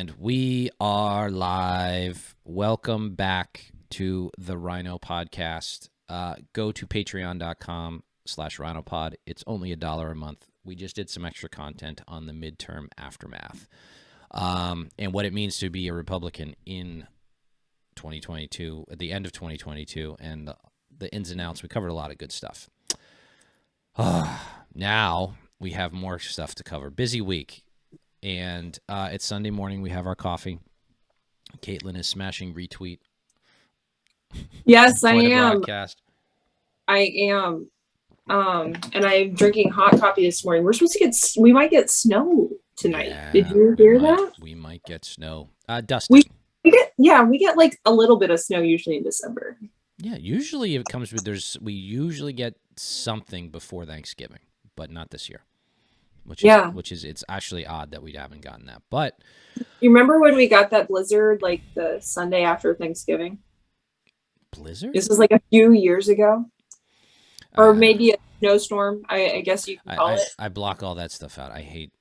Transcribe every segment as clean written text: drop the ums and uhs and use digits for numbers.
And we are live. Welcome back to the RINO Podcast. Go to patreon.com/RINOPod. It's only $1 a month. We just did some extra content on the midterm aftermath and what it means to be a Republican in 2022, at the end of 2022, and the ins and outs. We covered a lot of good stuff. Now we have more stuff to cover. Busy week. And it's Sunday morning. We have our coffee. Caitlin is smashing retweet. Yes, I am. Broadcast. I am. And I'm drinking hot coffee this morning. We're supposed to we might get snow tonight. Yeah, Did you hear that? We might get snow. Dusting. We get like a little bit of snow usually in December. Yeah, usually it comes with we usually get something before Thanksgiving, but not this year. Which is it's actually odd that we haven't gotten that. But you remember when we got that blizzard like the Sunday after Thanksgiving? Blizzard? This was like a few years ago. Or maybe a snowstorm, I guess you can call it. I block all that stuff out. I hate,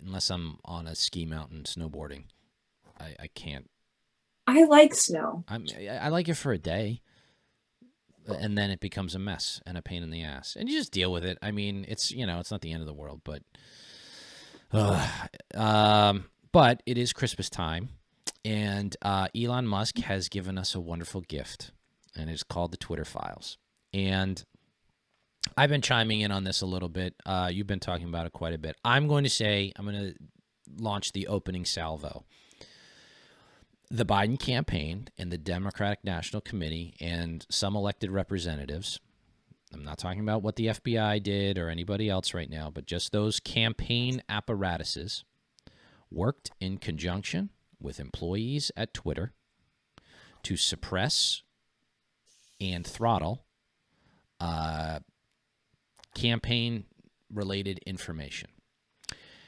unless I'm on a ski mountain snowboarding, I can't. I like snow. I like it for a day. And then it becomes a mess and a pain in the ass. And you just deal with it. I mean, it's not the end of the world, but it is Christmas time. And Elon Musk has given us a wonderful gift, and it's called the Twitter Files. And I've been chiming in on this a little bit. You've been talking about it quite a bit. I'm going to launch the opening salvo. The Biden campaign and the Democratic National Committee and some elected representatives, I'm not talking about what the FBI did or anybody else right now, but just those campaign apparatuses worked in conjunction with employees at Twitter to suppress and throttle campaign-related information.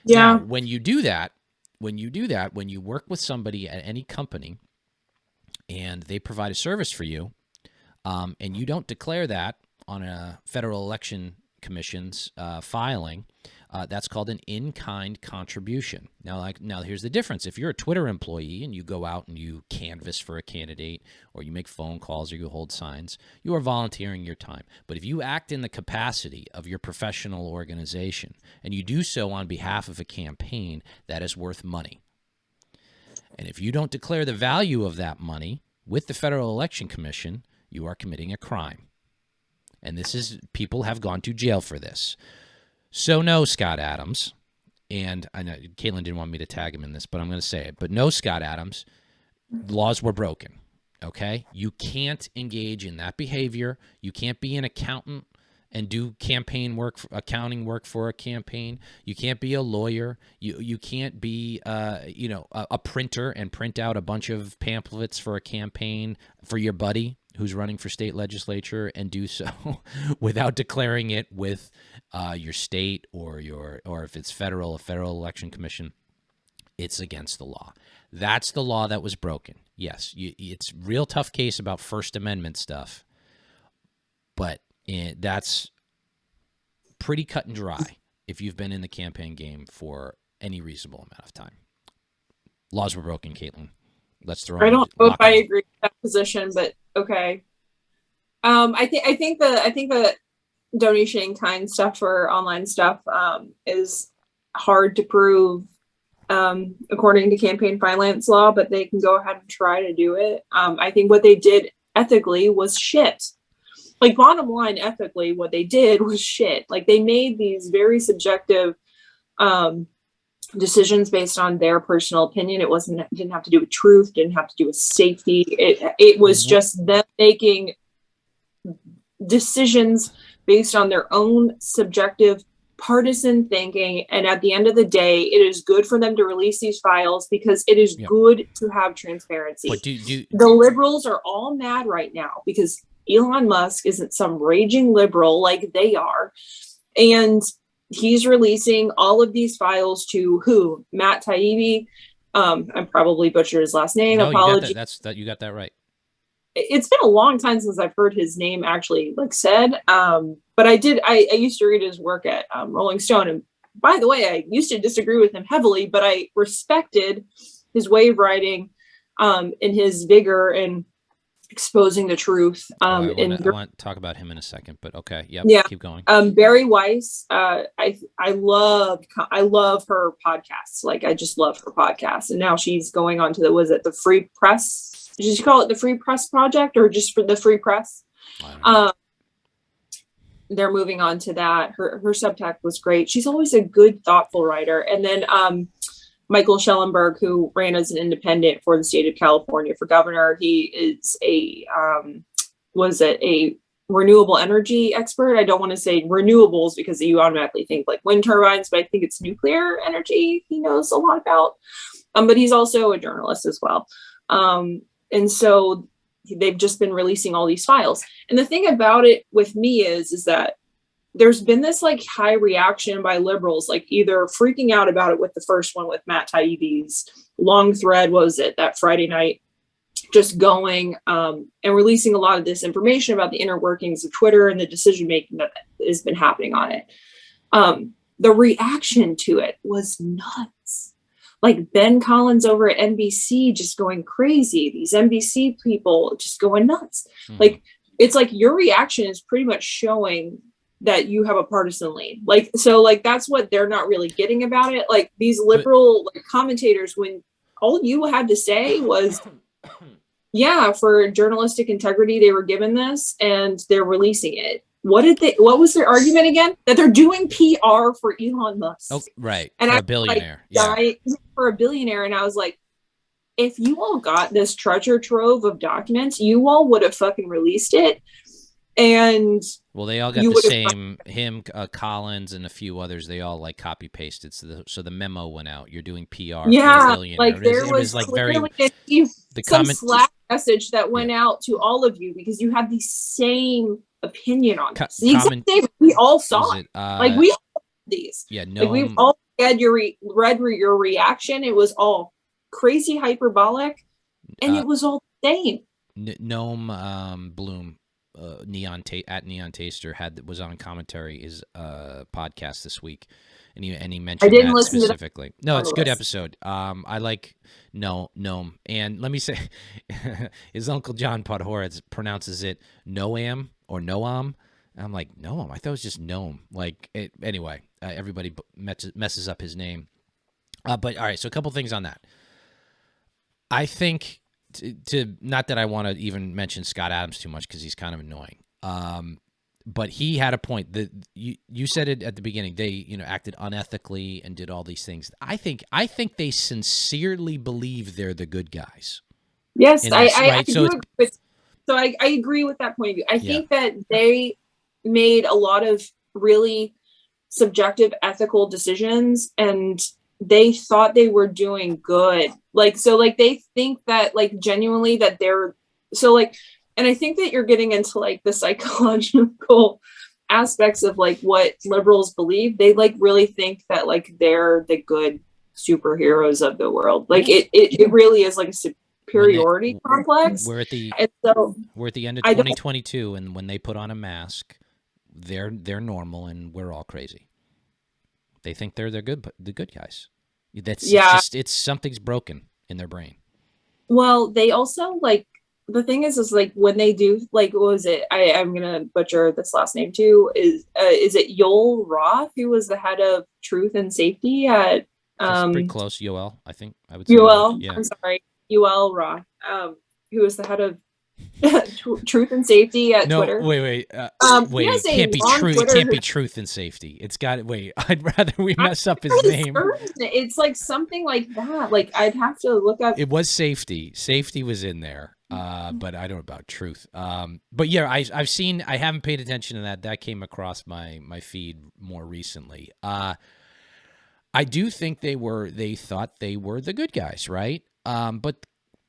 Yeah. Now, when you do that, when you work with somebody at any company and they provide a service for you, and you don't declare that on a Federal Election Commission's filing, that's called an in-kind contribution. Now, here's the difference. If you're a Twitter employee and you go out and you canvass for a candidate, or you make phone calls, or you hold signs, you are volunteering your time. But if you act in the capacity of your professional organization and you do so on behalf of a campaign, that is worth money. And if you don't declare the value of that money with the Federal Election Commission, you are committing a crime. And people have gone to jail for this. So no, Scott Adams, and I know Caitlin didn't want me to tag him in this, but I'm going to say it. But no, Scott Adams, laws were broken, okay? You can't engage in that behavior. You can't be an accountant and do campaign work, accounting work for a campaign. You can't be a lawyer. You can't be a printer and print out a bunch of pamphlets for a campaign for your buddy who's running for state legislature and do so without declaring it with your state or if it's a Federal Election Commission. It's against the law. That's the law that was broken. Yes, it's a real tough case about First Amendment stuff, but that's pretty cut and dry if you've been in the campaign game for any reasonable amount of time. Laws were broken, Caitlin. Let's throw. I don't know if I agree with that position, but okay. I think the donation in kind stuff for online stuff is hard to prove according to campaign finance law, but they can go ahead and try to do it. I think what they did ethically was shit. Like, bottom line, ethically, what they did was shit. Like, they made these very subjective decisions based on their personal opinion. It didn't have to do with truth, didn't have to do with safety. It was just them making decisions based on their own subjective partisan thinking. And at the end of the day, it is good for them to release these files because it is good to have transparency. But the liberals are all mad right now because Elon Musk isn't some raging liberal like they are. And he's releasing all of these files to who? Matt Taibbi. I'm probably butchered his last name. No, Apologies. You got that right. It's been a long time since I've heard his name actually said. But I used to read his work at Rolling Stone. And by the way, I used to disagree with him heavily, but I respected his way of writing, and his vigor and exposing the truth. I want to talk about him in a second, but okay. Yep. Yeah. Keep going. Barry Weiss. I love her podcasts. Like, I just love her podcasts. And now she's going on to the Free Press? Did you call it the Free Press Project, or just for the Free Press? They're moving on to that. Her subtext was great. She's always a good, thoughtful writer. And then, Michael Schellenberg, who ran as an independent for the state of California for governor. He is a renewable energy expert. I don't want to say renewables because you automatically think like wind turbines, but I think it's nuclear energy he knows a lot about. But he's also a journalist as well. And so they've just been releasing all these files. And the thing about it with me is that there's been this like high reaction by liberals, like either freaking out about it with the first one with Matt Taibbi's long thread, that Friday night, just going and releasing a lot of this information about the inner workings of Twitter and the decision making that has been happening on it. The reaction to it was nuts. Like Ben Collins over at NBC just going crazy. These NBC people just going nuts. Mm-hmm. Like, it's like your reaction is pretty much showing that you have a partisan lean. Like, so like, that's what they're not really getting about it. Like these liberal commentators, when all you had to say was, yeah, for journalistic integrity, they were given this and they're releasing it. What was their argument again? That they're doing PR for Elon Musk. Oh, right. And for a billionaire. For a billionaire. And I was like, if you all got this treasure trove of documents, you all would have fucking released it. And well, they all got the same, Collins and a few others, they all like copy pasted. So the memo went out. You're doing PR. Yeah. For a like there was like some Slack message that went out to all of you because you had the same opinion on this. We all saw it. Like we all saw these. Yeah. No. Like we've all read your reaction. It was all crazy hyperbolic and it was all the same. Noam Bloom. Neon Taster was on commentary his podcast this week, and he mentioned that specifically. No, it's a good episode. I like Noam, and let me say, his uncle John Podhoretz pronounces it Noam or Noam. And I'm like Noam. I thought it was just Noam. Like anyway, everybody messes up his name. But all right, so a couple things on that. I think. To not that I want to even mention Scott Adams too much because he's kind of annoying. But he had a point that you said it at the beginning. They acted unethically and did all these things. I think they sincerely believe they're the good guys. Yes, I agree with that point of view. I think that they made a lot of really subjective ethical decisions and they thought they were doing good. They think that genuinely that they're and I think that you're getting into the psychological aspects of what liberals believe. They really think that they're the good superheroes of the world. It really is a superiority complex. We're at the end of 2022 and when they put on a mask, they're normal and we're all crazy. They think they're the good guys. It's something's broken in their brain. Well, they also the thing is when they do what was it? I'm gonna butcher this last name too. Is it Yoel Roth, who was the head of Truth and Safety at? That's pretty close, Yoel. I think I would say Yoel. Yeah. I'm sorry, Yoel Roth, who was the head of Truth and Safety at Twitter. Wait. It can't be truth. Twitter. It can't be Truth and Safety. It's got. Wait, I'd rather we mess up his name. It's something like that. I'd have to look up. It was Safety. Safety was in there, but I don't know about Truth. But yeah, I've seen. I haven't paid attention to that. That came across my feed more recently. I do think they thought they were the good guys, right? But.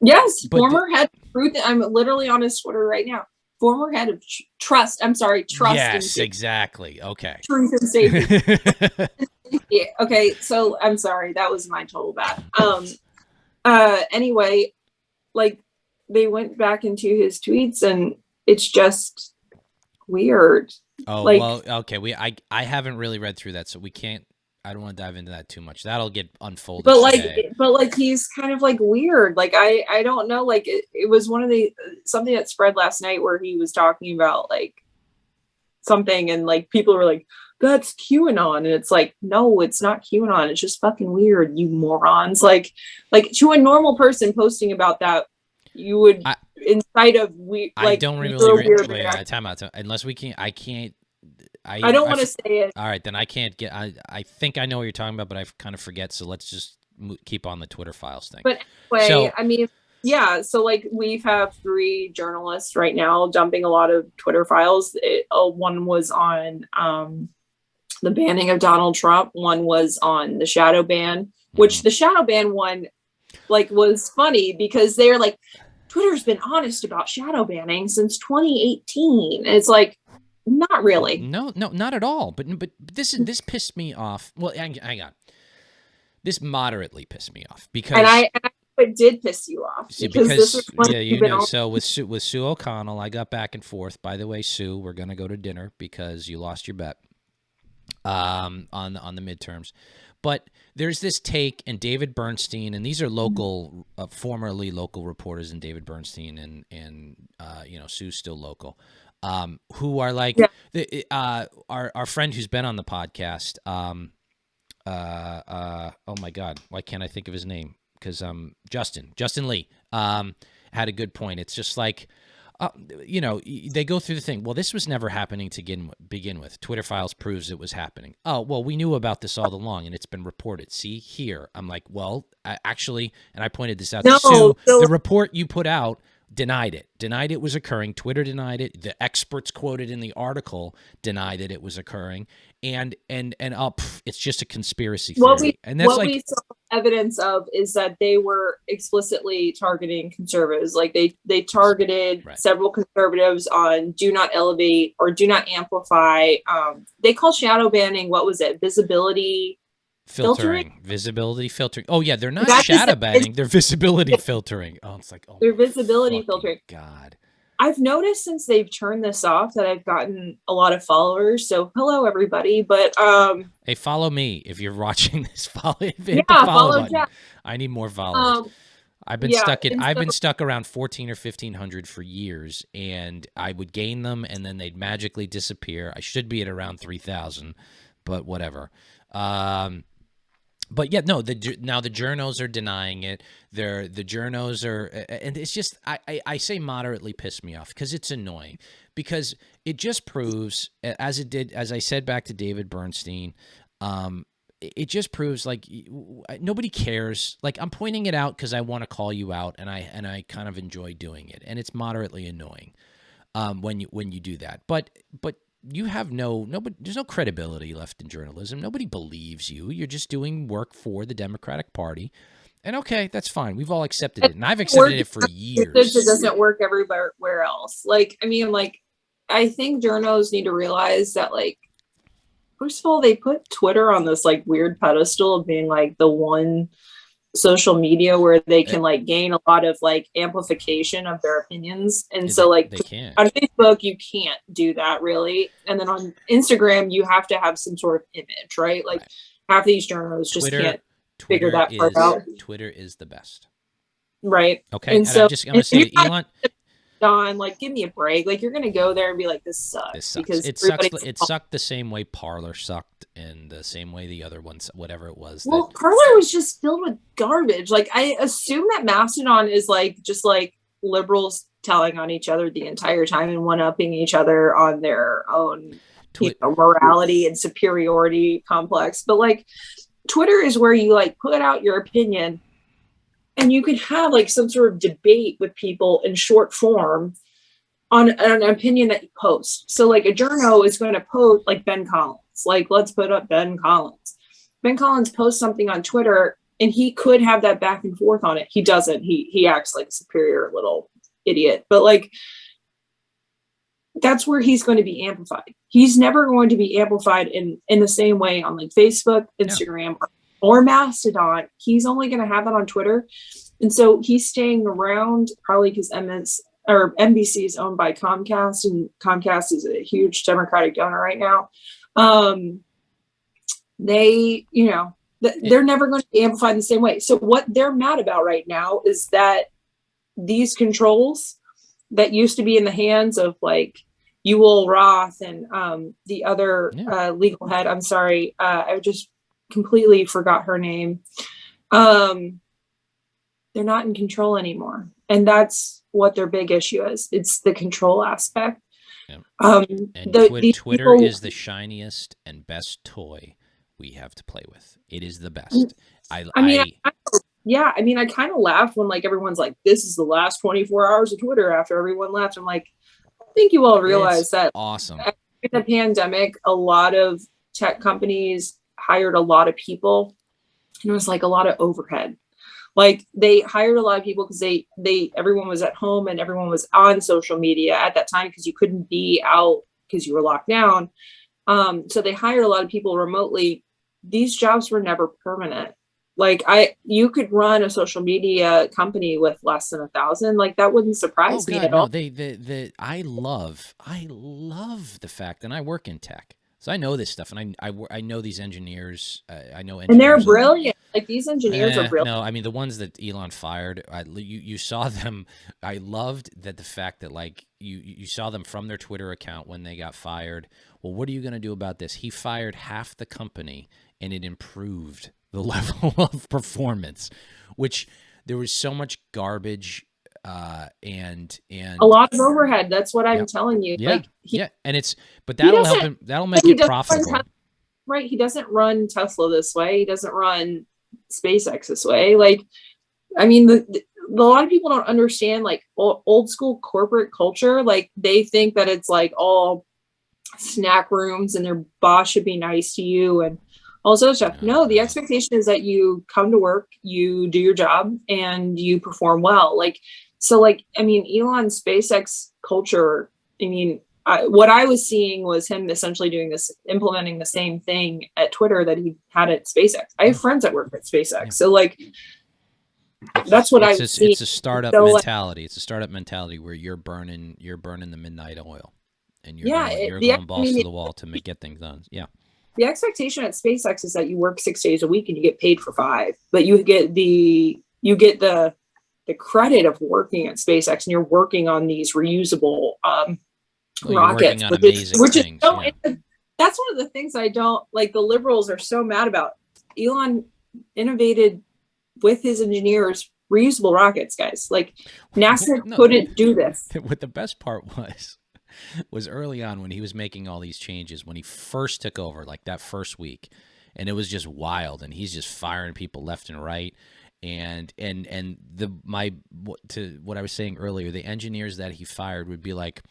Yes, former head of Truth. I'm literally on his Twitter right now. Former head of Trust. I'm sorry, Trust. Yes, exactly. Okay. Truth and Safety. Yeah, okay, so I'm sorry, that was my total bad. Anyway, they went back into his tweets, and it's just weird. Oh well, okay. I haven't really read through that, so we can't I don't want to dive into that too much. That'll get unfolded But today. he's kind of like weird. Like I don't know. Like it was one of the something that spread last night where he was talking about like something, and like people were like, "That's QAnon," and it's like, no, it's not QAnon. It's just fucking weird, you morons. Like to a normal person posting about that, you would inside of we. I like don't really wait, time out. Unless we can't. I can't. I don't want to say it. All right, then I can't get. I think I know what you're talking about, but I kind of forget. So let's just keep on the Twitter files thing. But anyway, I mean, yeah. So like we have 3 journalists right now dumping a lot of Twitter files. One was on the banning of Donald Trump. One was on the shadow ban, which the shadow ban one like was funny because they're like, Twitter's been honest about shadow banning since 2018. And it's like, not really. No, not at all. But this pissed me off. Well, hang on. This moderately pissed me off because it did piss you off because this is so with Sue O'Connell, I got back and forth. By the way, Sue, we're gonna go to dinner because you lost your bet on the midterms. But there's this take, and David Bernstein, and these are local, formerly local reporters, and David Bernstein and Sue's still local. Who are like our friend who's been on the podcast. Oh my God, why can't I think of his name? Because Justin Lee had a good point. It's just like they go through the thing. Well, this was never happening to begin with. Twitter files proves it was happening. Oh well, we knew about this all along, and it's been reported. See here, I'm like, well, actually, and I pointed this out to Sue. The report you put out denied it was occurring. Twitter denied it. The experts quoted in the article denied that it was occurring, and it's just a conspiracy theory. What we saw evidence of is that they were explicitly targeting conservatives. Like they targeted several conservatives on do not elevate or do not amplify. They call shadow banning, what was it? Visibility filtering. Visibility filtering. Oh yeah, they're not shadow banning, they're visibility filtering. Oh, it's like, oh, they're visibility filtering. God. I've noticed since they've turned this off that I've gotten a lot of followers. So hello everybody. But hey, follow me if you're watching this. Follow Jeff. I need more followers. I've been stuck around 1,400 or 1,500 for years, and I would gain them and then they'd magically disappear. I should be at around 3,000, but whatever. But yeah, no. Now the journos are denying it. The journos are, and it's just I say moderately pissed me off because it's annoying because it just proves, as I said back to David Bernstein, it just proves like nobody cares. Like I'm pointing it out because I want to call you out, and I kind of enjoy doing it, and it's moderately annoying when you do that. But you have there's no credibility left in journalism. Nobody believes you. You're just doing work for the Democratic Party. And okay, that's fine. We've all accepted it. And I've accepted it for years. It doesn't work everywhere else. Like, I mean, like, I think journos need to realize that, like, first of all, they put Twitter on this, like, weird pedestal of being, like, the one social media where they can like gain a lot of like amplification of their opinions, and so like on Facebook you can't do that really, and then on Instagram you have to have some sort of image, right? Like half these journalists just can't figure that part out. Twitter is the best, right? Okay, and so I'm gonna say, Elon, Don, like, give me a break. Like, you're gonna go there and be like, this sucks. Because it sucks. It sucked the same way Parler sucked, and the same way the other ones, whatever it was. Well, Parler was just filled with garbage. Like, I assume that Mastodon is like just like liberals telling on each other the entire time and one-upping each other on their own morality and superiority complex. But like, Twitter is where you like put out your opinion. And you could have like some sort of debate with people in short form on an opinion that you post. So like a journo is going to post like Ben Collins. Like, let's put up Ben Collins. Ben Collins posts something on Twitter and he could have that back and forth on it. He doesn't. He acts like a superior little idiot. But like, that's where he's going to be amplified. He's never going to be amplified in the same way on like Facebook, Instagram, or Mastodon. He's only going to have that on Twitter. And so he's staying around probably because NBC is owned by Comcast, and Comcast is a huge Democratic donor right now. they, they're never going to be amplified in the same way. So what they're mad about right now is that these controls that used to be in the hands of like Ewell Roth and the other legal head, I'm sorry, I just completely forgot her name. They're not in control anymore. And that's what their big issue is. It's the control aspect. Yeah. Twitter is the shiniest and best toy we have to play with. It is the best. I kind of laughed when like everyone's like, this is the last 24 hours of Twitter after everyone left. I'm like, I think you all realize that awesome. In the pandemic, a lot of tech companies hired a lot of people, and it was like a lot of overhead. Like they hired a lot of people because everyone was at home and everyone was on social media at that time because you couldn't be out because you were locked down. So they hired a lot of people remotely. These jobs were never permanent. Like you could run a social media company with less than 1,000. Like that wouldn't surprise me at all. I love the fact, and I work in tech, so I know this stuff, and I know these engineers. I know engineers, and they're brilliant. Like these engineers are brilliant. No, I mean the ones that Elon fired. You saw them. I loved the fact that like you saw them from their Twitter account when they got fired. Well, what are you going to do about this? He fired half the company, and it improved the level of performance, which there was so much garbage and a lot of overhead. That's what I'm telling you. Yeah, but that'll help him. That'll make it profitable. Right. He doesn't run Tesla this way. He doesn't run SpaceX this way. Like, I mean, a lot of people don't understand like old school corporate culture. Like they think that it's like all snack rooms and their boss should be nice to you and all this other stuff. No, the expectation is that you come to work, you do your job, and you perform well. Like, so like, I mean, Elon's SpaceX culture, I mean, what I was seeing was him essentially implementing the same thing at Twitter that he had at SpaceX. I have friends that work at SpaceX. So like, that's what I've seen. It's a startup mentality. It's a startup mentality where you're burning the midnight oil and you're going balls to the wall to get things done. Yeah. The expectation at SpaceX is that you work 6 days a week and you get paid for 5, but you get the credit of working at SpaceX, and you're working on these reusable rockets, which is that's one of the things I don't like. The liberals are so mad about. Elon innovated with his engineers reusable rockets, guys. Like NASA couldn't do this. What the best part was early on when he was making all these changes, when he first took over, like that first week, and it was just wild, and he's just firing people left and right. And what I was saying earlier, the engineers that he fired would be like,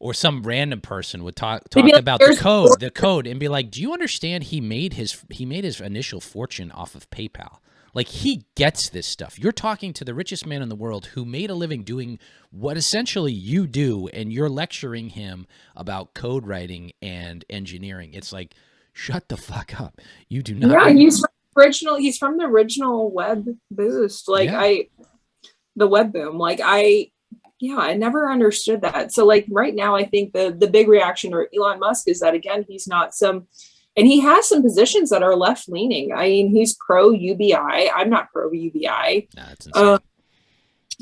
or some random person would talk about the code and be like, do you understand he made his initial fortune off of PayPal? Like, he gets this stuff. You're talking to the richest man in the world who made a living doing what essentially you do, and you're lecturing him about code writing and engineering. It's like, shut the fuck up. You do not. Yeah, he's from the original web boost. Like the web boom. Like I never understood that. So like right now, I think the big reaction to Elon Musk is that, again, he's not and he has some positions that are left leaning. I mean, he's pro UBI. I'm not pro UBI. Nah, that's insane.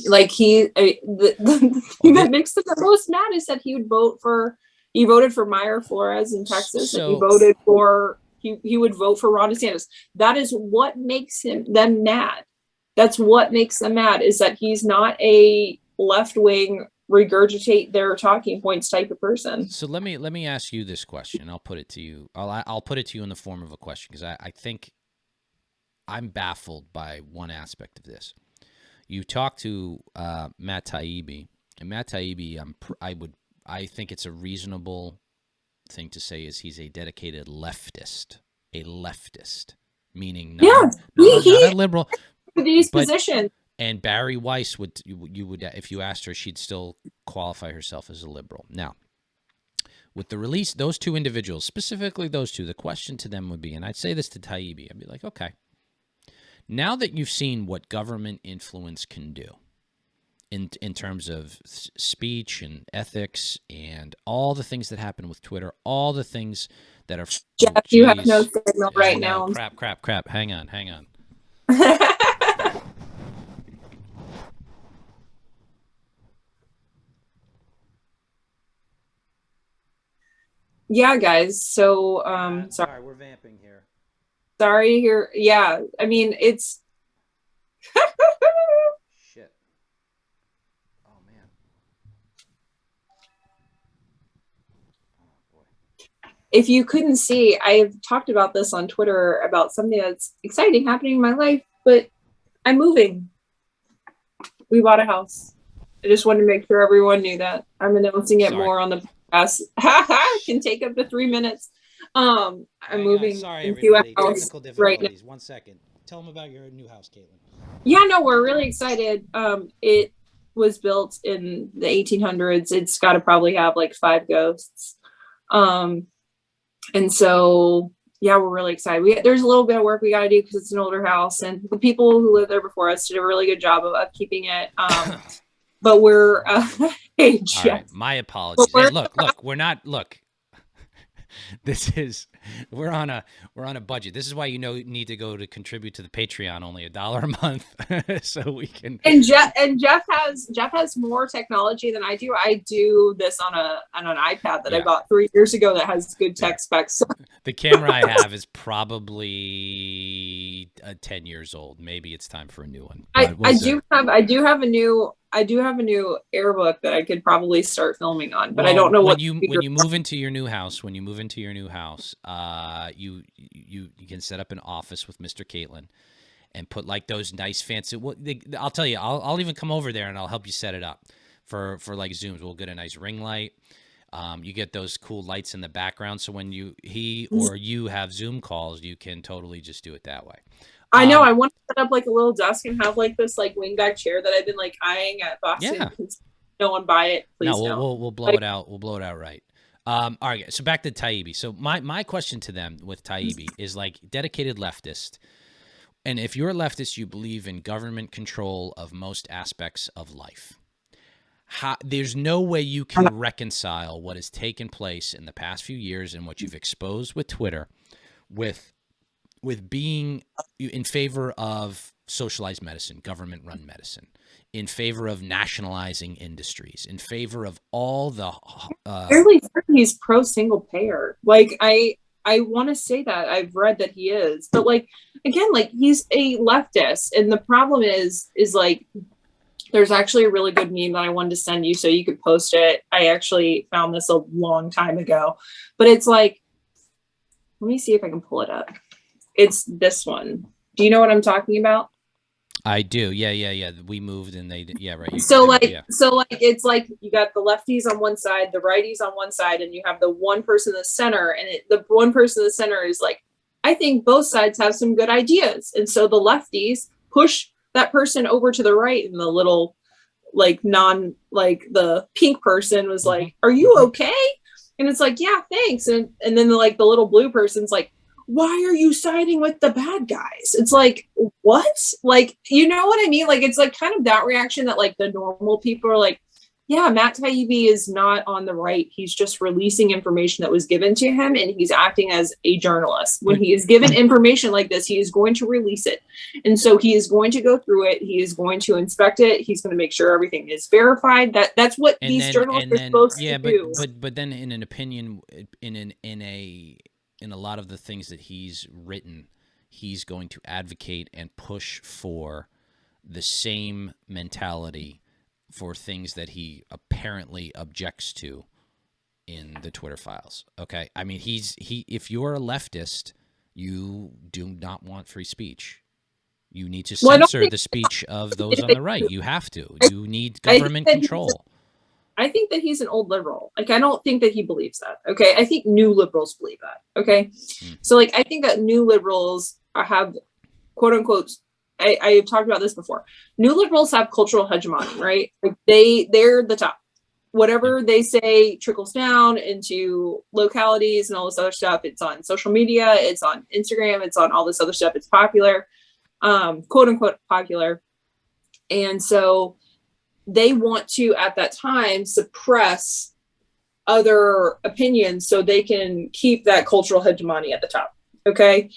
Like the thing that makes him the most mad is that he voted for Meyer Flores in Texas, and he would vote for Ron DeSantis. That is what makes them mad. That's what makes them mad, is that he's not a left-wing regurgitate their talking points type of person. So let me ask you this question. I'll put it to you. I'll put it to you in the form of a question, because I think I'm baffled by one aspect of this. You talk to Matt Taibbi, and Matt Taibbi, I think it's a reasonable thing to say is he's a dedicated leftist, meaning not a liberal. These positions. And Barry Weiss would if you asked her, she'd still qualify herself as a liberal. Now, with the release, those two individuals, specifically those two, the question to them would be, and I'd say this to Taibbi, I'd be like, okay, now that you've seen what government influence can do in terms of speech and ethics and all the things that happen with Twitter, all the things that are. Jeff, Oh, you have no geez. signal I right know. now. Crap. Hang on. Yeah, guys. So, Sorry, we're vamping here. sorry here. Yeah, I mean, it's Shit. Oh man. Oh boy. if you couldn't see, I've talked about this on Twitter about something that's exciting happening in my life, but I'm moving. We bought a house. I just wanted to make sure everyone knew that. I'm announcing it Sorry. more on the podcast. Can take up to 3 minutes. I'm moving Sorry, into a everybody. house Technical right now. difficulties. 1 second. Tell them about your new house, Caitlin. Yeah, no, we're really excited. It was built in the 1800s. It's got to probably have like 5 ghosts. And so, yeah, we're really excited. There's a little bit of work we got to do because it's an older house, and the people who lived there before us did a really good job of upkeeping it. But we're, hey, Jeff. All right, my apologies. Hey, look, we're not. Look, we're on a budget. This is why need to go to contribute to the Patreon, only $1 a month, so we can. And Jeff has more technology than I do. I do this on an iPad that I bought 3 years ago that has good tech specs. So. The camera I have is probably 10 years old. Maybe it's time for a new one. I do have a new Airbook that I could probably start filming on, but I don't know when you move into your new house. When you move into your new house, you can set up an office with Mr. Caitlin and put like those nice fancy. I'll tell you, I'll even come over there and I'll help you set it up for like Zooms. We'll get a nice ring light. You get those cool lights in the background, so when he or you have Zoom calls, you can totally just do it that way. I know. I want to set up like a little desk and have like this like wingback chair that I've been like eyeing at Boston. Yeah. No one buy it, please. No, we'll blow it out. We'll blow it out right. All right. So back to Taibbi. So my question to them with Taibbi is like dedicated leftist. And if you're a leftist, you believe in government control of most aspects of life. There's no way you can reconcile what has taken place in the past few years and what you've exposed with Twitter with being in favor of socialized medicine, government-run medicine, in favor of nationalizing industries, in favor of all the he's pro single payer. Like I want to say that I've read that he is, but like again, like he's a leftist, and the problem is like there's actually a really good meme that I wanted to send you so you could post it. I actually found this a long time ago, but it's like, let me see if I can pull it up. It's this one. Do you know what I'm talking about? I do. Yeah. We moved and they, yeah, right. So it's like you got the lefties on one side, the righties on one side, and you have the one person in the center. And the one person in the center is like, I think both sides have some good ideas. And so the lefties push that person over to the right, and the little like the pink person was like, are you okay? And it's like, yeah, thanks. And then the little blue person's like, why are you siding with the bad guys? It's like, what? Like, you know what I mean? Like, it's like kind of that reaction that like the normal people are like, yeah, Matt Taibbi is not on the right. He's just releasing information that was given to him, and he's acting as a journalist. When he is given information like this, he is going to release it. And so he is going to go through it. He is going to inspect it. He's going to make sure everything is verified. That's what these journalists are supposed to do. But then in an opinion, in a lot of the things that he's written, he's going to advocate and push for the same mentality for things that he apparently objects to in the Twitter files. Okay. I mean, if you're a leftist, you do not want free speech. You need to censor the speech of those on the right. You have to. You need government control. I think that he's an old liberal. Like, I don't think that he believes that. Okay. I think new liberals believe that. Okay. So like, I think that new liberals have quote unquote, I've talked about this before. New liberals have cultural hegemony, right? Like they're the top. Whatever they say trickles down into localities and all this other stuff. It's on social media. It's on Instagram. It's on all this other stuff. It's popular, quote unquote popular. And so they want to, at that time, suppress other opinions so they can keep that cultural hegemony at the top. Okay.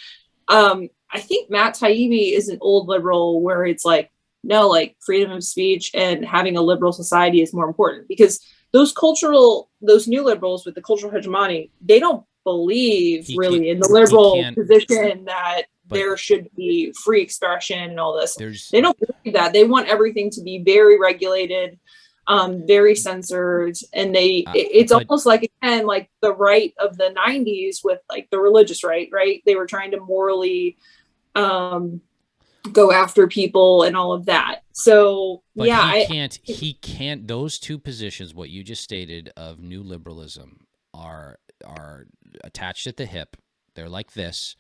I think Matt Taibbi is an old liberal where it's like, no, like freedom of speech and having a liberal society is more important, because those new liberals with the cultural hegemony, they don't believe really in the liberal position that there should be free expression and all this. They don't believe that. They want everything to be very regulated, very censored, and it's almost like, again, like the right of the 90s with like the religious right? They were trying to morally go after people and all of that. So but he can't those two positions, what you just stated of new liberalism, are attached at the hip. They're like this.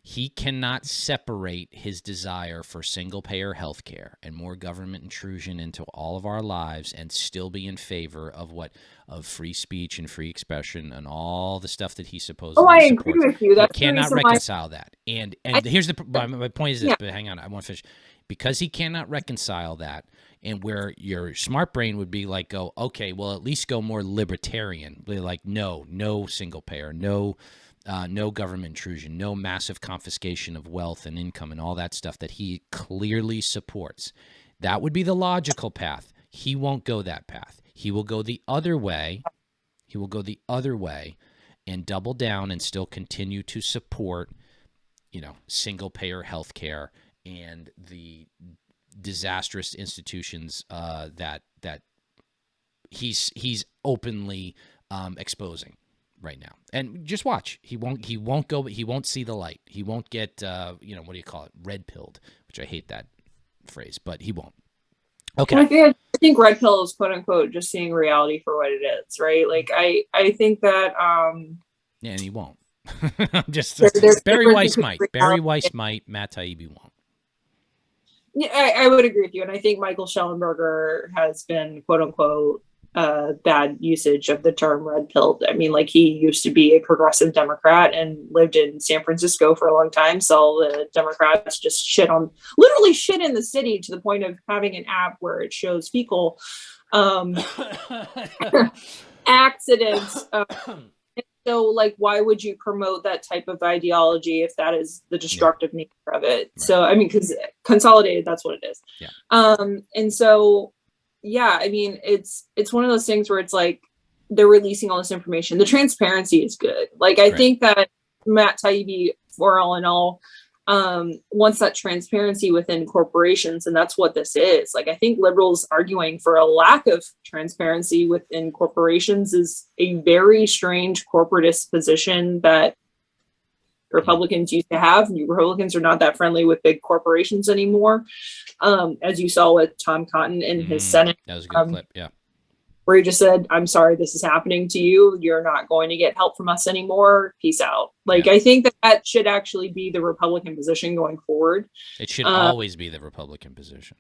He cannot separate his desire for single-payer health care and more government intrusion into all of our lives and still be in favor of free speech and free expression and all the stuff that he supposedly supports. I agree with you. He cannot reconcile that. And here's my point is this, but hang on, I want to finish. Because he cannot reconcile that, and where your smart brain would be like, go, okay, well, at least go more libertarian. Like, no single-payer, no government intrusion, no massive confiscation of wealth and income and all that stuff that he clearly supports. That would be the logical path. He won't go that path. He will go the other way. And double down and still continue to support, single-payer health care and the disastrous institutions that he's openly exposing right now. And just watch. He won't go, he won't see the light. He won't get what do you call it? Red pilled, which I hate that phrase, but he won't. Okay. I think red pill is quote unquote just seeing reality for what it is, right? Like I think that yeah, and he won't. Just Barry Weiss might. Barry Weiss might. Matt Taibbi won't. Yeah, I would agree with you. And I think Michael Schellenberger has been quote unquote bad usage of the term red pilled. I mean, like, he used to be a progressive Democrat and lived in San Francisco for a long time. So the Democrats just literally shit in the city to the point of having an app where it shows fecal accidents. So, like, why would you promote that type of ideology if that is the destructive nature of it? Right. So, I mean, because consolidated, that's what it is. Yeah. And so, yeah, I mean, it's one of those things where it's like they're releasing all this information. The transparency is good. Like, I think that Matt Taibbi, for all in all, wants that transparency within corporations, and that's what this is. Like, I think liberals arguing for a lack of transparency within corporations is a very strange corporatist position that Republicans used to have. Republicans are not that friendly with big corporations anymore, as you saw with Tom Cotton in his Senate. That was a good clip, yeah. Where he just said, I'm sorry this is happening to you. You're not going to get help from us anymore. Peace out. Like, I think that should actually be the Republican position going forward. It should always be the Republican position.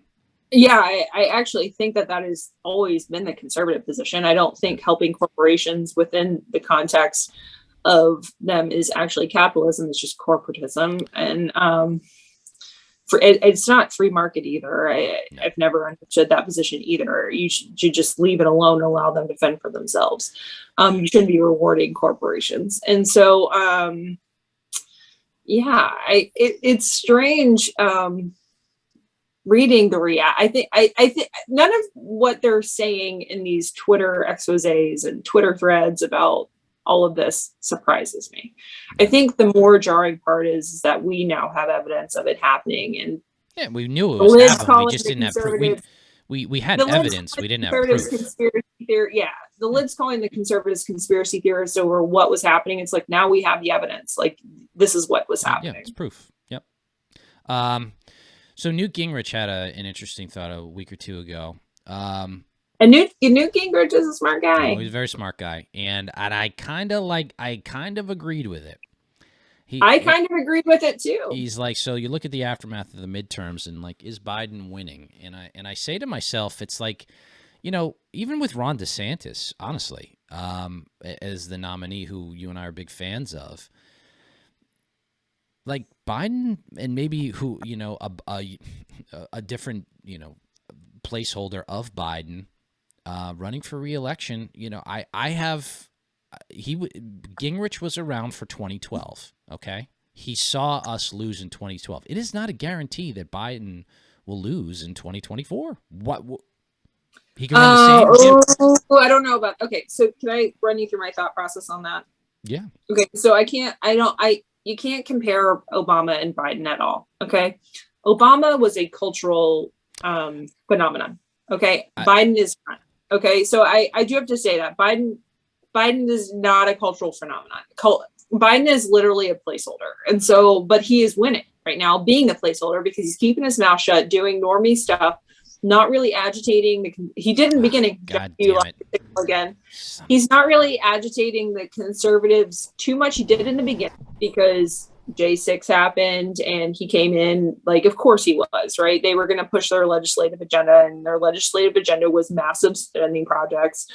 Yeah, I actually think that has always been the conservative position. I don't think helping corporations within the context of them is actually capitalism. It's just corporatism. And it's not free market either. I've never understood that position either. You should just leave it alone and allow them to fend for themselves. You shouldn't be rewarding corporations. And so, it's strange reading the I think none of what they're saying in these Twitter exposés and Twitter threads about all of this surprises me. I think the more jarring part is that we now have evidence of it happening, and we knew it was happening. We just didn't have proof. We had evidence. We didn't have proof. Conspiracy theory, the Lid's calling the conservatives conspiracy theorists over what was happening. It's like, now we have the evidence. Like, this is what was happening. Yeah, it's proof. Yep. So Newt Gingrich had an interesting thought a week or two ago. And Newt Gingrich is a smart guy. He's a very smart guy, and I kind of agreed with it. I kind of agreed with it too. He's like, so you look at the aftermath of the midterms, and like, is Biden winning? And I say to myself, it's like, even with Ron DeSantis, honestly, as the nominee, who you and I are big fans of, like Biden, and maybe who a different placeholder of Biden. running for re-election, Gingrich was around for 2012. Okay, he saw us lose in 2012. It is not a guarantee that Biden will lose in 2024. What he can run the same. I don't know about. Okay, so can I run you through my thought process on that? Yeah. Okay, so you can't compare Obama and Biden at all. Okay, Obama was a cultural phenomenon. Okay, Biden is not. Okay, so I do have to say that Biden is not a cultural phenomenon. Biden is literally a placeholder, and so, but he is winning right now, being the placeholder, because he's keeping his mouth shut, doing normie stuff, not really agitating. He did in the beginning. God damn it. Again, he's not really agitating the conservatives too much. He did in the beginning because J6 happened and he came in, like, of course he was, right? They were going to push their legislative agenda, and their legislative agenda was massive spending projects.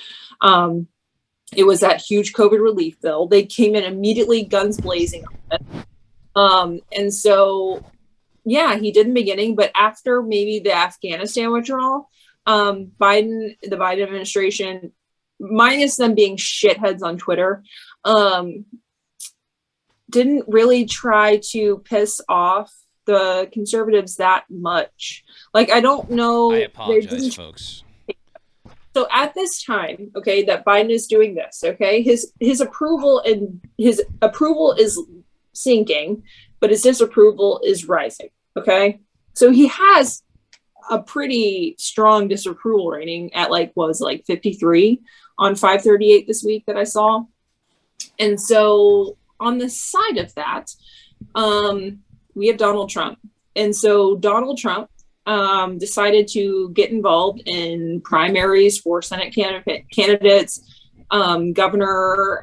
It was that huge COVID relief bill. They came in immediately, guns blazing on it. And so, yeah, he did in the beginning, but after maybe the Afghanistan withdrawal, the Biden administration, minus them being shitheads on Twitter, didn't really try to piss off the conservatives that much. Like, I don't know. I apologize, folks. So at this time, okay, that Biden is doing this, okay, his approval is sinking, but his disapproval is rising. Okay, so he has a pretty strong disapproval rating at like 53 on 538 this week that I saw. And so on the side of that, we have Donald Trump. And so Donald Trump decided to get involved in primaries for Senate candidates, governorship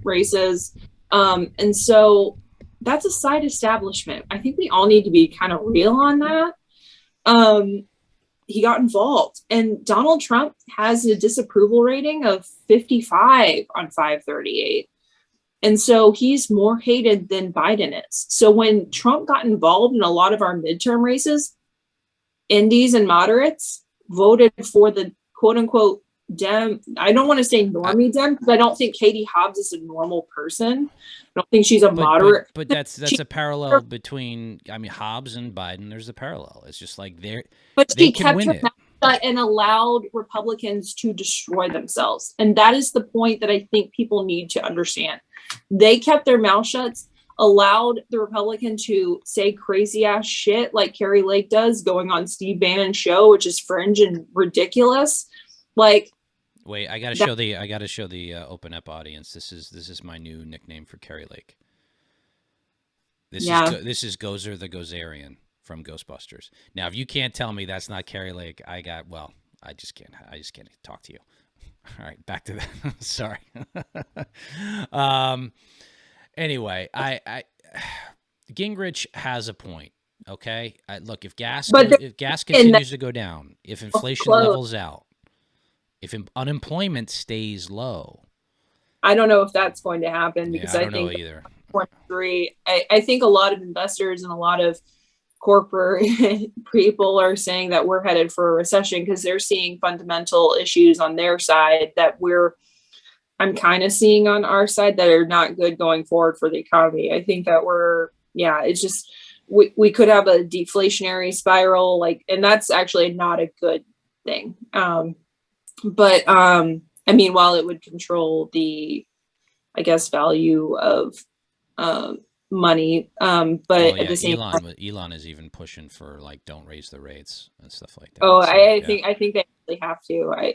races. And so that's a side establishment. I think we all need to be kind of real on that. He got involved, and Donald Trump has a disapproval rating of 55 on 538. And so he's more hated than Biden is. So when Trump got involved in a lot of our midterm races, indies and moderates voted for the quote unquote Dem. I don't want to say normie Dem, because I don't think Katie Hobbs is a normal person. I don't think she's a moderate. But that's a parallel between, Hobbs and Biden. There's a parallel. It's just like but she kept her mouth shut and allowed Republicans to destroy themselves. And that is the point that I think people need to understand. They kept their mouth shut, allowed the Republican to say crazy ass shit like Carrie Lake does, going on Steve Bannon's show, which is fringe and ridiculous. Like, wait, I gotta show the Open Up audience. This is my new nickname for Carrie Lake. This is Gozer the Gozerian from Ghostbusters. Now, if you can't tell me that's not Carrie Lake, I just can't talk to you. All right, back to that. Sorry. Anyway, I Gingrich has a point. Okay, look, if gas continues to go down, if inflation levels out, if unemployment stays low, I don't know if that's going to happen, because I don't know either. I think a lot of investors and a lot of corporate people are saying that we're headed for a recession, because they're seeing fundamental issues on their side that I'm kind of seeing on our side that are not good going forward for the economy. I think that it's just, we could have a deflationary spiral, and that's actually not a good thing. But while it would control the, I guess, value of money, but at the same time, Elon is even pushing for don't raise the rates and stuff like that. Oh, so, I think they actually have to. I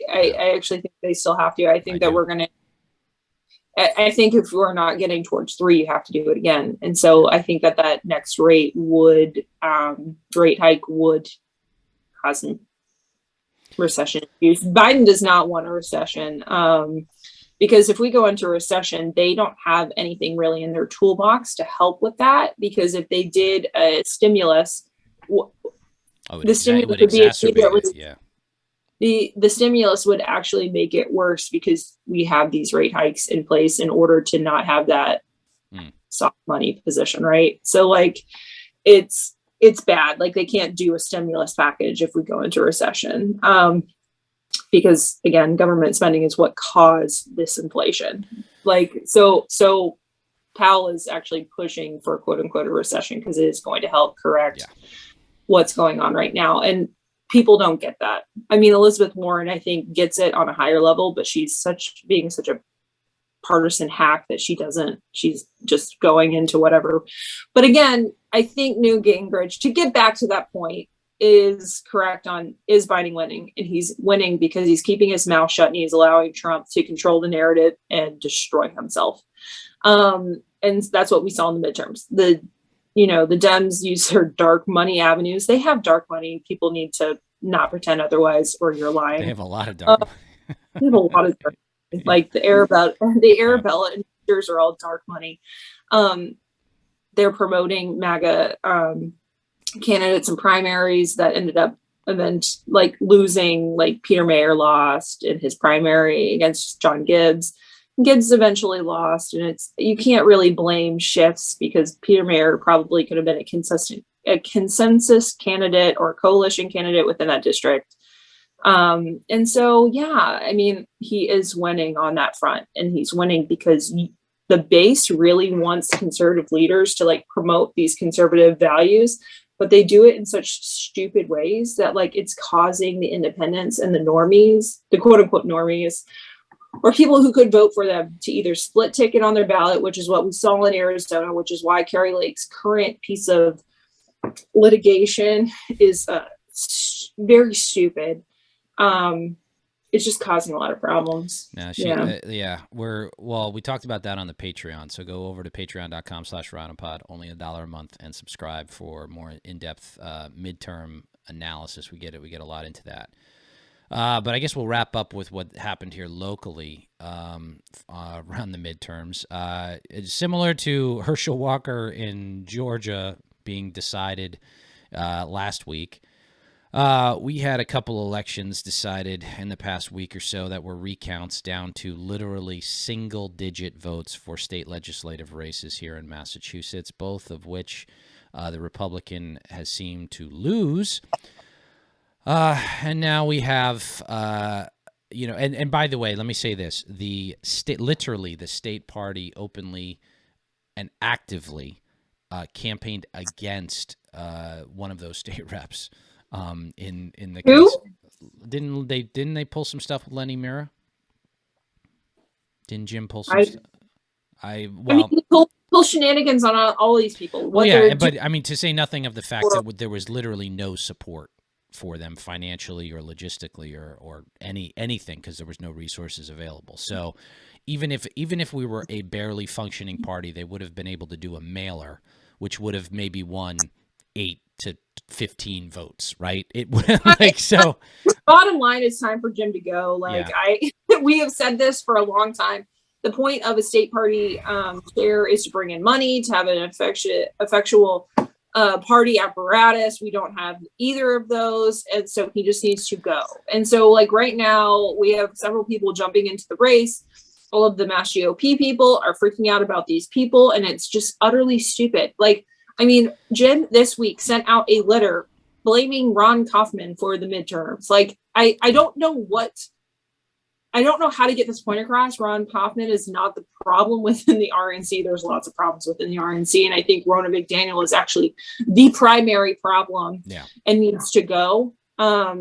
actually think they still have to. I think that we're gonna. I think if we're not getting towards 3, you have to do it again. And so I think that next rate hike would cause some recession issues. Biden does not want a recession, because if we go into a recession, they don't have anything really in their toolbox to help with that. Because if they did a stimulus, the stimulus would be the stimulus would actually make it worse, because we have these rate hikes in place in order to not have that soft money position, right? So it's bad. They can't do a stimulus package if we go into recession. because again, government spending is what caused this inflation. Like, so Powell is actually pushing for quote unquote a recession because it is going to help correct what's going on right now. And people don't get that. I mean, Elizabeth Warren, I think, gets it on a higher level, but she's being such a partisan hack that she's just going into whatever. But again, I think Newt Gingrich, to get back to that point, is Biden winning, and he's winning because he's keeping his mouth shut and he's allowing Trump to control the narrative and destroy himself. And that's what we saw in the midterms. The Dems use their dark money avenues. They have dark money. People need to not pretend otherwise, or you're lying. They have a lot of dark money. They have a lot of dark money. Like the Arabella investors are all dark money. They're promoting MAGA candidates in primaries that ended up like losing. Like Peter Mayer lost in his primary against John Gibbs. Gibbs eventually lost, and you can't really blame shifts because Peter Mayer probably could have been a consensus candidate or a coalition candidate within that district. And so, yeah, I mean, he is winning on that front, and he's winning because the base really wants conservative leaders to like promote these conservative values, but they do it in such stupid ways that like it's causing the independents and the normies, the quote unquote normies, or people who could vote for them, to either split ticket on their ballot, which is what we saw in Arizona, which is why Carrie Lake's current piece of litigation is very stupid. It's just causing a lot of problems. We talked about that on the Patreon. So go over to patreon.com/RINOPod, only $1 a month, and subscribe for more in-depth midterm analysis. We get a lot into that. But I guess we'll wrap up with what happened here locally around the midterms. It's similar to Herschel Walker in Georgia being decided last week. We had a couple elections decided in the past week or so that were recounts down to literally single-digit votes for state legislative races here in Massachusetts, both of which the Republican has seemed to lose. And now we have, and by the way, let me say this, the state party openly and actively campaigned against one of those state reps in the Who? case. Didn't they pull some stuff with Lenny Mira? Didn't Jim pull some stuff? I mean, he pull shenanigans on all these people. But I mean, to say nothing of the fact that there was literally no support for them financially or logistically or anything, because there was no resources available. So even if we were a barely functioning party, they would have been able to do a mailer, which would have maybe won 8 to 15 votes, right? It like so. Bottom line, it's time for Jim to go. We have said this for a long time. The point of a state party chair is to bring in money, to have an effectual party apparatus. We don't have either of those, and so he just needs to go. And so like right now we have several people jumping into the race. All of the Mass GOP people are freaking out about these people, and it's just utterly stupid. Like, I mean, Jim this week sent out a letter blaming Ron Kaufman for the midterms. Like, I don't know how to get this point across. Ron Kaufman is not the problem within the RNC. There's lots of problems within the RNC. And I think Ronna McDaniel is actually the primary problem and needs to go.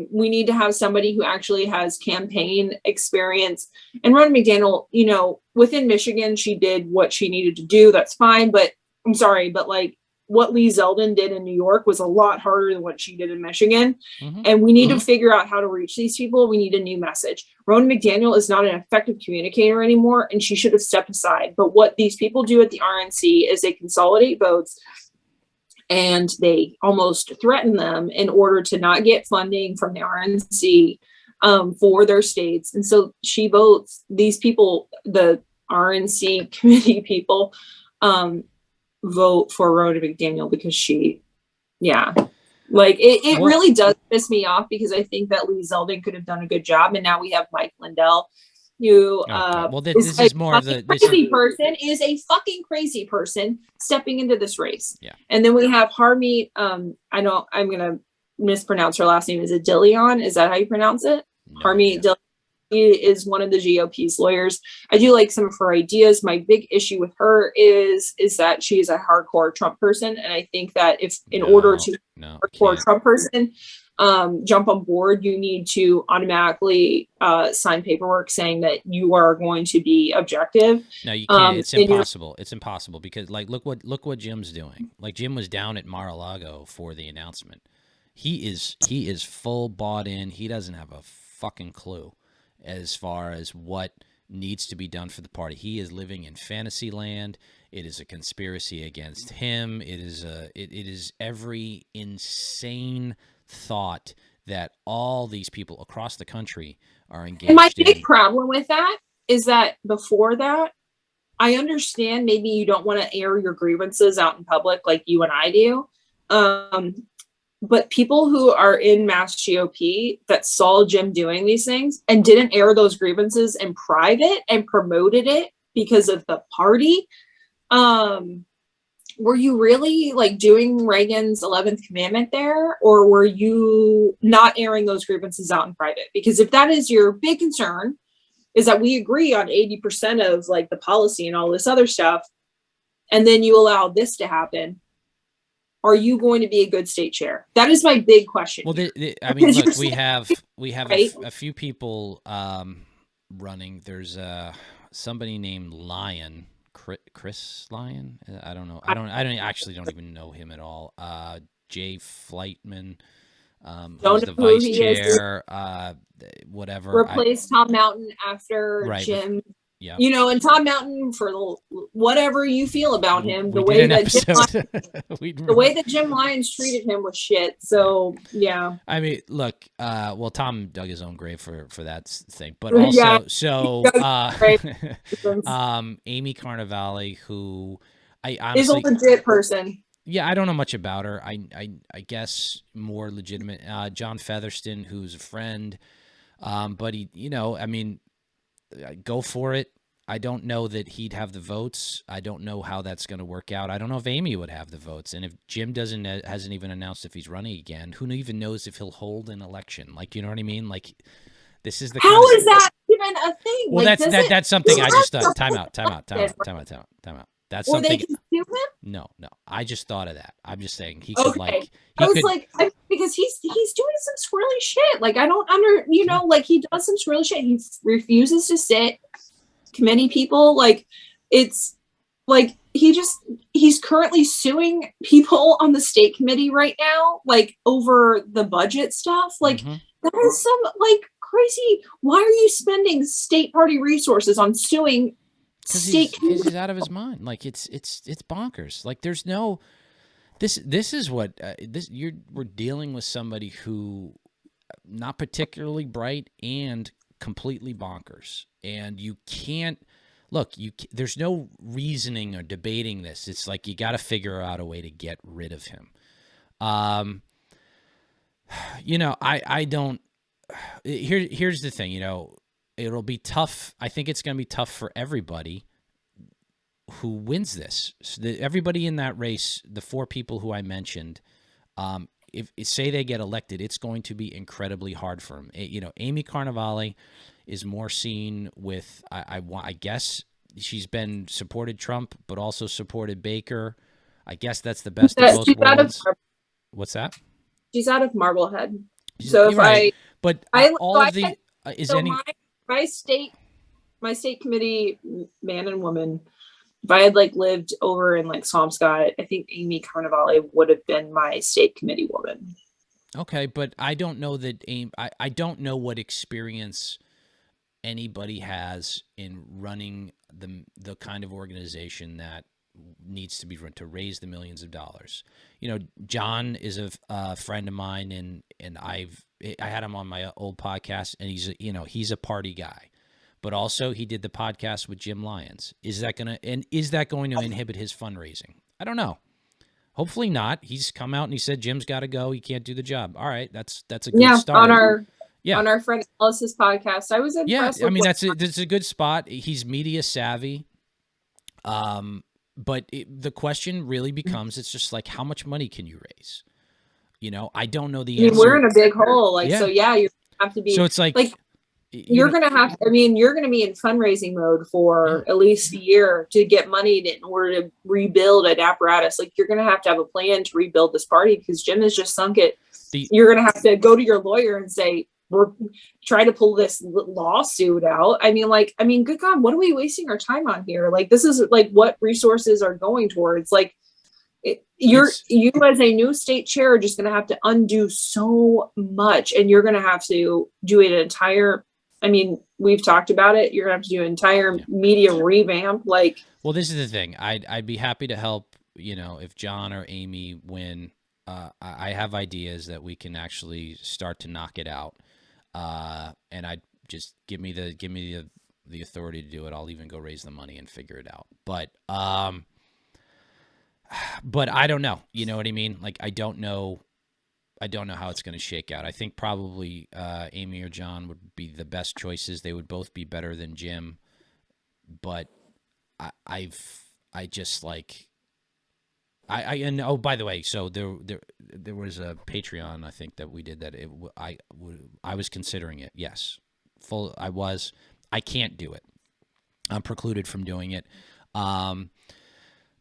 We need to have somebody who actually has campaign experience. And Ronna McDaniel, within Michigan, she did what she needed to do. That's fine. But I'm sorry, but like what Lee Zeldin did in New York was a lot harder than what she did in Michigan. Mm-hmm. And we need to figure out how to reach these people. We need a new message. Ronna McDaniel is not an effective communicator anymore, and she should have stepped aside. But what these people do at the RNC is they consolidate votes, and they almost threaten them in order to not get funding from the RNC for their states. And so she votes these people, the RNC committee people, vote for Ronna McDaniel because it really does piss me off, because I think that Lee Zeldin could have done a good job. And now we have Mike Lindell, who this is more of the is a fucking crazy person stepping into this race. Yeah. And then we have Harmeet. I'm gonna mispronounce her last name. Is it Dillion? Is that how you pronounce it? No Harmeet idea. Dillon is one of the GOP's lawyers. I do like some of her ideas. My big issue with her is that she is a hardcore Trump person, and I think that if in order to hardcore Trump person jump on board, you need to automatically sign paperwork saying that you are going to be objective. No, you can't. It's impossible. It's impossible because, like, look what Jim's doing. Like, Jim was down at Mar-a-Lago for the announcement. He is full bought in. He doesn't have a fucking clue as far as what needs to be done for the party. He is living in fantasy land. It is a conspiracy against him. It is every insane thought that all these people across the country are engaged in. And my big problem with that is that before that, I understand maybe you don't want to air your grievances out in public like you and I do. But people who are in mass GOP that saw Jim doing these things and didn't air those grievances in private and promoted it because of the party, were you really like doing Reagan's 11th commandment there, or were you not airing those grievances out in private? Because if that is your big concern, is that we agree on 80% of like the policy and all this other stuff, and then you allow this to happen, are you going to be a good state chair? That is my big question. Well, I mean, look, we have right? a few people running. There's somebody named Lyon, Chris Lyon. I don't know. I don't even know him at all. Jay Flightman, who's the vice chair. Whatever. Replaced Tom Mountain after Jim. Yeah. You know, and Tom Mountain, for whatever you feel about him, the way that Jim Lyons treated him was shit. So yeah. I mean, look, well, Tom dug his own grave for that thing, but also, Amy Carnevale, who I honestly is a legit person. Yeah, I don't know much about her. I guess more legitimate. John Featherston, who's a friend, but he, you know, I mean, go for it. I don't know that he'd have the votes. I don't know how that's going to work out. I don't know if Amy would have the votes. And if Jim hasn't even announced if he's running again, who even knows if he'll hold an election? Like, you know what I mean? Like, this is the how is that even a thing? Well, like, that's something I just thought. Time out. That's or something. They can sue him? No. I just thought of that. I'm just saying he okay. could like. Because he's doing some squirrely shit. Like I don't like he does some squirrely shit. He refuses to sit committee people. Like it's like he's currently suing people on the state committee right now, like over the budget stuff. Like that is some like crazy. Why are you spending state party resources on suing? He's out of his mind. Like it's bonkers. Like there's no. This is what we're dealing with somebody who not particularly bright and completely bonkers, and you can't look. There's no reasoning or debating this. It's like you got to figure out a way to get rid of him. You know, I don't. Here's the thing. You know, it'll be tough. I think it's going to be tough for everybody who wins this. So everybody in that race, the four people who I mentioned, if say they get elected, it's going to be incredibly hard for them. You know, Amy Carnevale is more seen with, I guess she's been supported Trump, but also supported Baker. I guess that's the best of both worlds. What's that? She's out of Marblehead. So if right. But all of the my state committee man and woman, if I had like lived over in like Swampscott, I think Amy Carnevale would have been my state committee woman. Okay, but I don't know that I don't know what experience anybody has in running the kind of organization that needs to be run to raise the millions of dollars. You know, John is a friend of mine, and I had him on my old podcast, and he's a party guy. But also he did the podcast with Jim Lyons. Is that going to inhibit his fundraising? I don't know. Hopefully not. He's come out and he said Jim's got to go. He can't do the job. All right, that's a good start. On our friend Alice's podcast, I was impressed. Yeah, I mean that's a good spot. He's media savvy. But the question really becomes, it's just like, how much money can you raise? You know, I don't know the answer. We're in a big hole. You have to be. So it's like you're going to have, I mean, you're going to be in fundraising mode for at least a year to get money in order to rebuild an apparatus. Like, you're going to have a plan to rebuild this party because Jim has just sunk it. You're going to have to go to your lawyer and say, we're trying to pull this lawsuit out. I mean, good God, what are we wasting our time on here? Like, this is like what resources are going towards. Like, you as a new state chair are just going to have to undo so much, and you're going to have to do an entire, I mean, we've talked about it. You're going to have to do an entire media revamp. Like, well, this is the thing. I'd be happy to help, if John or Amy win. I have ideas that we can actually start to knock it out. And I'd just give me the authority to do it. I'll even go raise the money and figure it out. But I don't know. You know what I mean? Like, I don't know how it's going to shake out. I think probably Amy or John would be the best choices. They would both be better than Jim. But and oh, by the way, so there was a Patreon, I think, that we did that I was considering it. Yes. I can't do it. I'm precluded from doing it.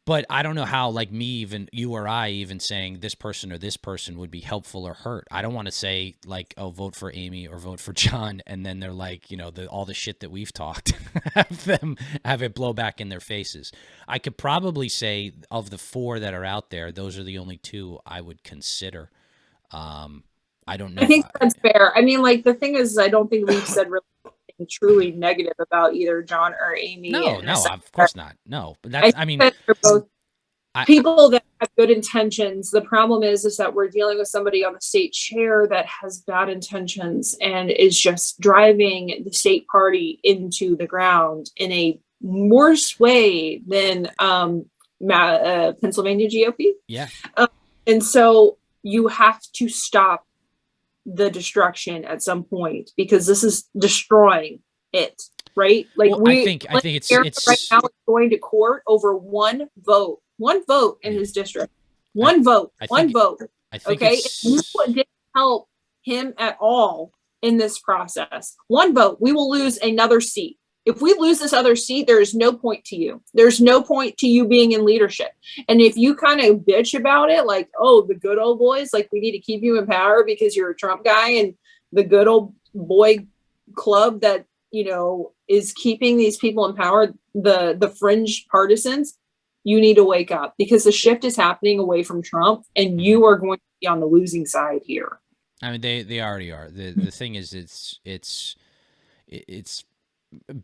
But I don't know how, like, you or I even saying this person or this person would be helpful or hurt. I don't want to say, like, oh, vote for Amy or vote for John, and then they're like, all the shit that we've talked, have it blow back in their faces. I could probably say of the 4 that are out there, those are the only 2 I would consider. I don't know. I think that's fair. I mean, like, the thing is, I don't think we've said really truly negative about either John or Amy. No, of course not. No, but that's, I mean, they're both people that have good intentions. The problem is that we're dealing with somebody on the state chair that has bad intentions and is just driving the state party into the ground in a worse way than Pennsylvania GOP. Yeah. And so you have to stop the destruction at some point, because this is destroying it, right? Like, well, I think it's right now it's going to court over one vote in his district. One vote. I think okay, if you didn't help him at all in this process, one vote, we will lose another seat. If we lose this other seat, there is no point to you. There's no point to you being in leadership. And if you kind of bitch about it, like, oh, the good old boys, like, we need to keep you in power because you're a Trump guy, and the good old boy club that, is keeping these people in power, the fringe partisans, you need to wake up, because the shift is happening away from Trump, and you are going to be on the losing side here. I mean, they already are. The thing is, it's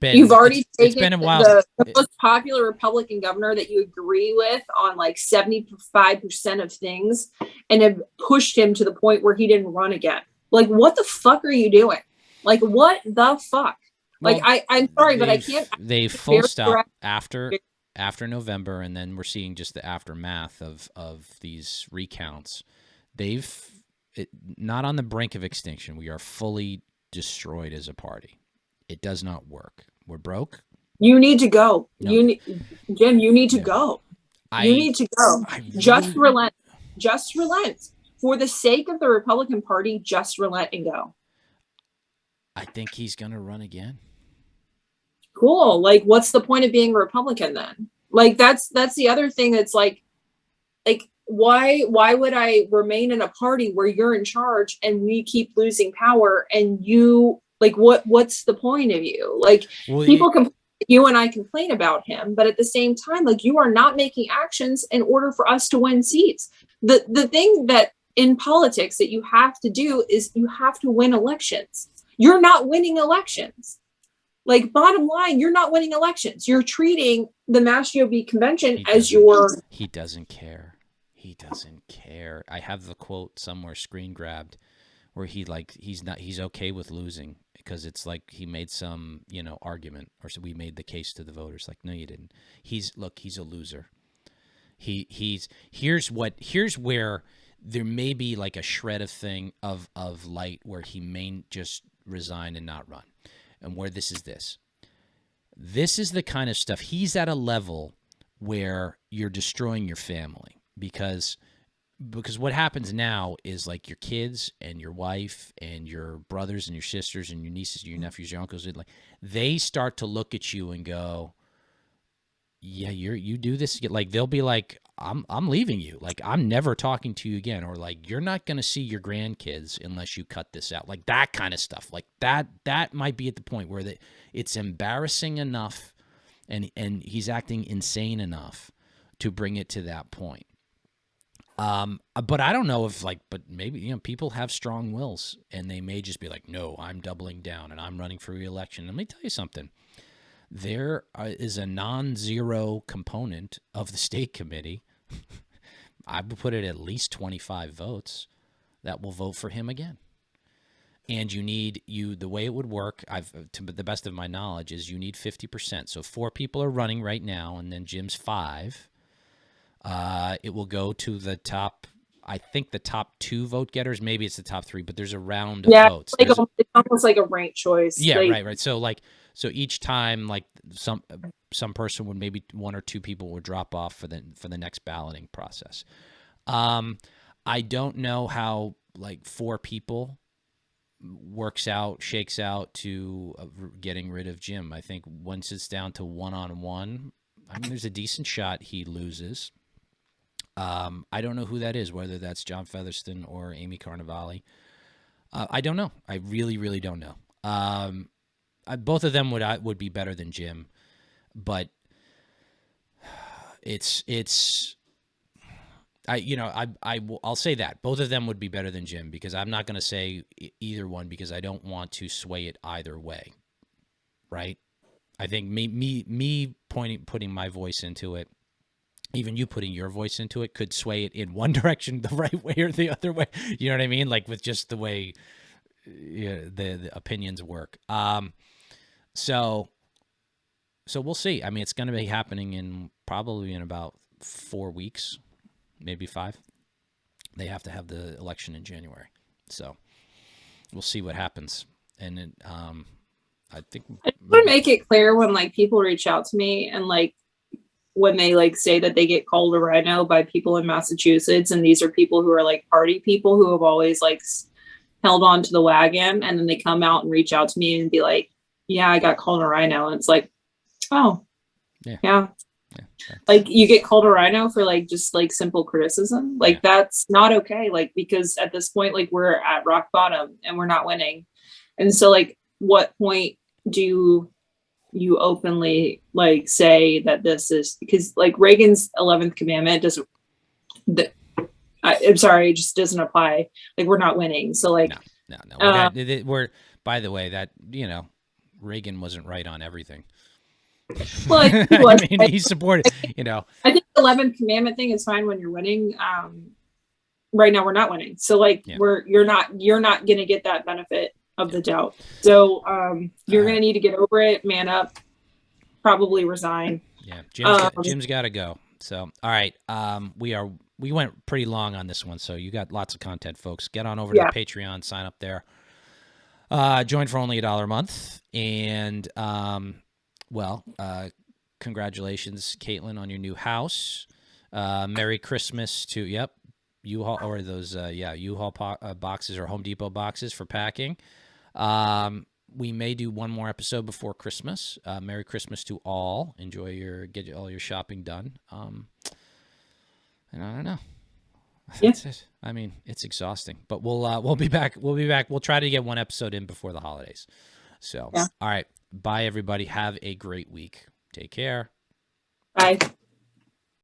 been, you've already taken it's been a while. The most popular Republican governor that you agree with on like 75% of things, and have pushed him to the point where he didn't run again. Like, what the fuck are you doing? Like, what the fuck? Well, like, I'm sorry, but I can't. They full stop after November, and then we're seeing just the aftermath of these recounts. Not on the brink of extinction. We are fully destroyed as a party. It does not work. We're broke. You need to go. No. Jim, you need to go. You need to go. Just relent. Just relent. For the sake of the Republican Party, just relent and go. I think he's going to run again. Cool. Like, what's the point of being a Republican then? Like, that's the other thing that's like, why would I remain in a party where you're in charge and we keep losing power, and you, like, what's the point of you? Like, people you and I complain about him, but at the same time, like, you are not making actions in order for us to win seats. The thing that in politics that you have to do is you have to win elections. You're not winning elections. Like, bottom line, you're not winning elections. You're treating the Mass GOP convention as your... He doesn't care. He doesn't care. I have the quote somewhere screen grabbed where he's okay with losing because it's like he made some, argument, or so we made the case to the voters. Like, no, you didn't. He's a loser. Here's where there may be like a shred of thing of light where he may just resign and not run. And where this is the kind of stuff. He's at a level where you're destroying your family, because because what happens now is like your kids and your wife and your brothers and your sisters and your nieces, your nephews, your uncles, like they start to look at you and go, yeah, you do this. Like they'll be like, I'm leaving you. Like I'm never talking to you again. Or like, you're not going to see your grandkids unless you cut this out. Like that kind of stuff. Like that might be at the point where it's embarrassing enough and he's acting insane enough to bring it to that point. But I don't know if but maybe, people have strong wills and they may just be like, no, I'm doubling down and I'm running for re-election. Let me tell you something. There is a non-zero component of the state committee. I would put it at least 25 votes that will vote for him again. And the way it would work, to the best of my knowledge, is you need 50%. So 4 people are running right now, and then Jim's 5. It will go to the top, I think the top 2 vote getters. Maybe it's the top 3, but there's a round of votes. It's almost like a ranked choice. Yeah, right. So each time, some person would, maybe 1 or 2 people would drop off for the next balloting process. I don't know how 4 people shakes out to getting rid of Jim. I think once it's down to 1-on-1, I mean, there's a decent shot he loses. I don't know who that is, whether that's John Featherston or Amy Carnevale. I don't know. I really, really don't know. Both of them would be better than Jim, but I'll say that both of them would be better than Jim, because I'm not going to say either one, because I don't want to sway it either way. Right. I think me putting my voice into it, even you putting your voice into it, could sway it in one direction the right way or the other way. You know what I mean? Like with just the way the opinions work. So we'll see. I mean, it's going to be happening probably in about 4 weeks, maybe 5. They have to have the election in January. So we'll see what happens. And then, I think I just want to make it clear when people reach out to me and when they say that they get called a rhino by people in Massachusetts, and these are people who are party people who have always held on to the wagon, and then they come out and reach out to me and be like, yeah, I got called a rhino. And it's like, oh yeah. You get called a rhino for just simple criticism. That's not okay. Because at this point, we're at rock bottom and we're not winning. And so what point do you openly say that this is, because Reagan's 11th commandment doesn't, I'm sorry, it just doesn't apply. We're not winning. So no. We're, by the way, that, Reagan wasn't right on everything. Well, he was. I mean, he supported, I think the 11th commandment thing is fine when you're winning. Right now we're not winning. So you're not going to get that benefit of the doubt. So you're going to need to get over it, man up, probably resign. Yeah. Jim's got to go. So, all right. We went pretty long on this one. So you got lots of content, folks. Get on over to the Patreon, sign up there. Join for only $1 a month. And, congratulations, Caitlin, on your new house. Merry Christmas to, U-Haul, or those, U-Haul boxes or Home Depot boxes for packing. We may do one more episode before Christmas. Merry Christmas to all. Get all your shopping done. And I don't know. That's it. I mean, it's exhausting, but we'll be back. We'll try to get one episode in before the holidays. So, all right. Bye, everybody. Have a great week. Take care. Bye.